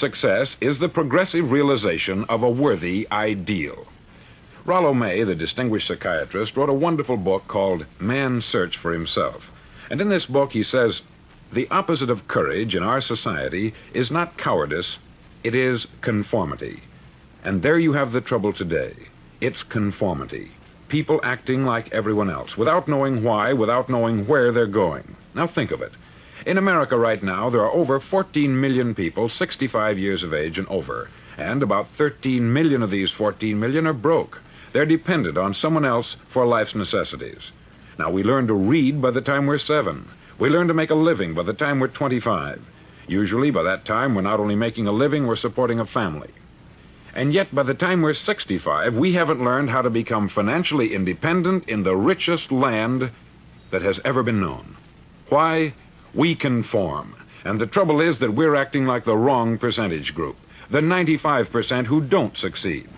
success is the progressive realization of a worthy ideal. Rollo May, the distinguished psychiatrist, wrote a wonderful book called Man's Search for Himself. And in this book he says, the opposite of courage in our society is not cowardice, it is conformity. And there you have the trouble today. It's conformity. People acting like everyone else, without knowing why, without knowing where they're going. Now think of it. In America right now, there are over 14 million people 65 years of age and over, and about 13 million of these 14 million are broke. They're dependent on someone else for life's necessities. Now, we learn to read by the time we're 7. We learn to make a living by the time we're 25. Usually, by that time, we're not only making a living, we're supporting a family. And yet, by the time we're 65, we haven't learned how to become financially independent in the richest land that has ever been known. Why? We conform. And the trouble is that we're acting like the wrong percentage group, the 95% who don't succeed.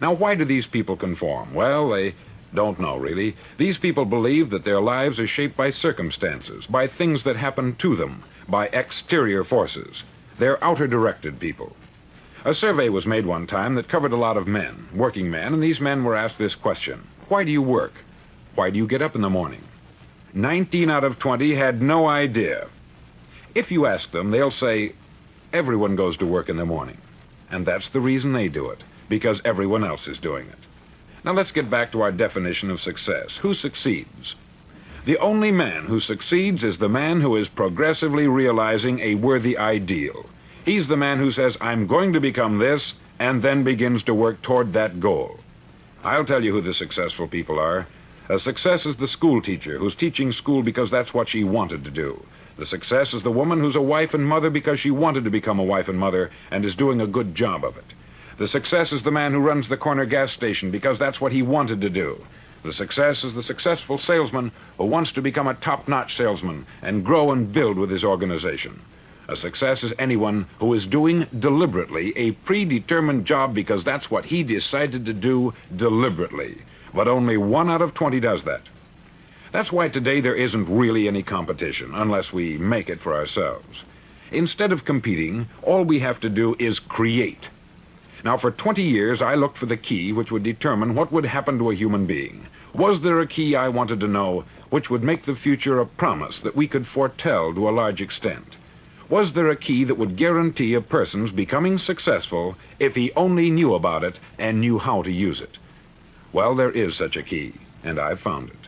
Now, why do these people conform? Well, they don't know, really. These people believe that their lives are shaped by circumstances, by things that happen to them, by exterior forces. They're outer-directed people. A survey was made one time that covered a lot of men, working men, and these men were asked this question: why do you work? Why do you get up in the morning? 19 out of 20 had no idea. If you ask them, they'll say, everyone goes to work in the morning. And that's the reason they do it, because everyone else is doing it. Now let's get back to our definition of success. Who succeeds? The only man who succeeds is the man who is progressively realizing a worthy ideal. He's the man who says, I'm going to become this, and then begins to work toward that goal. I'll tell you who the successful people are. A success is the school teacher who's teaching school because that's what she wanted to do. The success is the woman who's a wife and mother because she wanted to become a wife and mother and is doing a good job of it. The success is the man who runs the corner gas station because that's what he wanted to do. The success is the successful salesman who wants to become a top-notch salesman and grow and build with his organization. A success is anyone who is doing deliberately a predetermined job because that's what he decided to do deliberately. But only 1 out of 20 does that. That's why today there isn't really any competition, unless we make it for ourselves. Instead of competing, all we have to do is create. Now, for 20 years, I looked for the key which would determine what would happen to a human being. Was there a key I wanted to know which would make the future a promise that we could foretell to a large extent? Was there a key that would guarantee a person's becoming successful if he only knew about it and knew how to use it? Well, there is such a key, and I've found it.